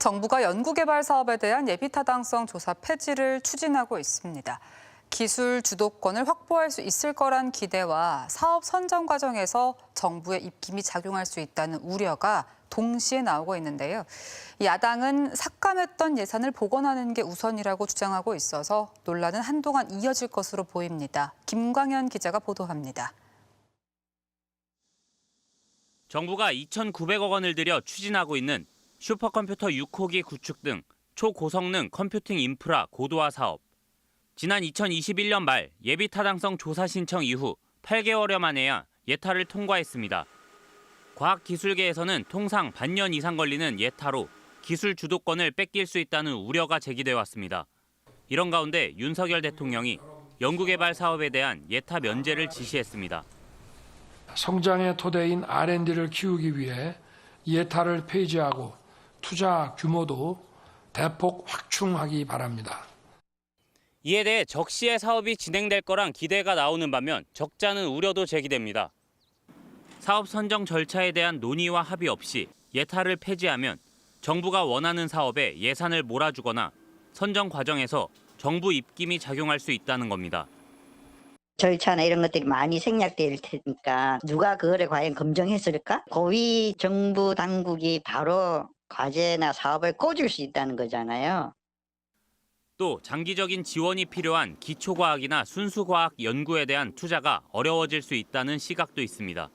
정부가 연구개발 사업에 대한 예비타당성 조사 폐지를 추진하고 있습니다. 기술 주도권을 확보할 수 있을 거란 기대와 사업 선정 과정에서 정부의 입김이 작용할 수 있다는 우려가 동시에 나오고 있는데요. 야당은 삭감했던 예산을 복원하는 게 우선이라고 주장하고 있어서 논란은 한동안 이어질 것으로 보입니다. 김광현 기자가 보도합니다. 정부가 2,900억 원을 들여 추진하고 있는 슈퍼컴퓨터 6호기 구축 등 초고성능 컴퓨팅 인프라 고도화 사업. 지난 2021년 말 예비 타당성 조사 신청 이후 8개월여 만에야 예타를 통과했습니다. 과학기술계에서는 통상 반년 이상 걸리는 예타로 기술 주도권을 뺏길 수 있다는 우려가 제기돼 왔습니다. 이런 가운데 윤석열 대통령이 연구개발 사업에 대한 예타 면제를 지시했습니다. 성장의 토대인 R&D를 키우기 위해 예타를 폐지하고 투자 규모도 대폭 확충하기 바랍니다. 이에 대해 적시에 사업이 진행될 거란 기대가 나오는 반면 적자는 우려도 제기됩니다. 사업 선정 절차에 대한 논의와 합의 없이 예타를 폐지하면 정부가 원하는 사업에 예산을 몰아주거나 선정 과정에서 정부 입김이 작용할 수 있다는 겁니다. 절차나 이런 것들이 많이 생략될 테니까 누가 그거를 과연 검증했을까? 고위 정부 당국이 바로 과제나 사업을 꽂을 수 있다는 거잖아요. 또 장기적인 지원이 필요한 기초과학이나 순수과학 연구에 대한 투자가 어려워질 수 있다는 시각도 있습니다.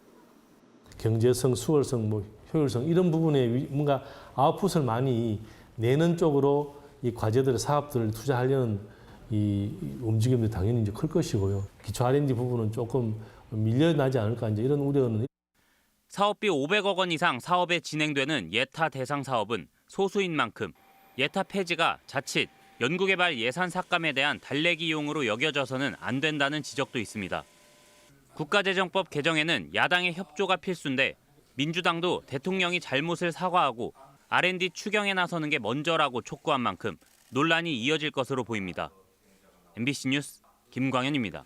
경제성, 수월성, 효율성 이런 부분에 뭔가 아웃풋을 많이 내는 쪽으로 이 과제들, 사업들을 투자하려는 이 움직임도 당연히 이제 클 것이고요. 기초 R&D 부분은 조금 밀려나지 않을까 이제 이런 우려는. 사업비 500억 원 이상 사업에 진행되는 예타 대상 사업은 소수인 만큼 예타 폐지가 자칫 연구개발 예산 삭감에 대한 달래기용으로 여겨져서는 안 된다는 지적도 있습니다. 국가재정법 개정에는 야당의 협조가 필수인데 민주당도 대통령이 잘못을 사과하고 R&D 추경에 나서는 게 먼저라고 촉구한 만큼 논란이 이어질 것으로 보입니다. MBC 뉴스 김광현입니다.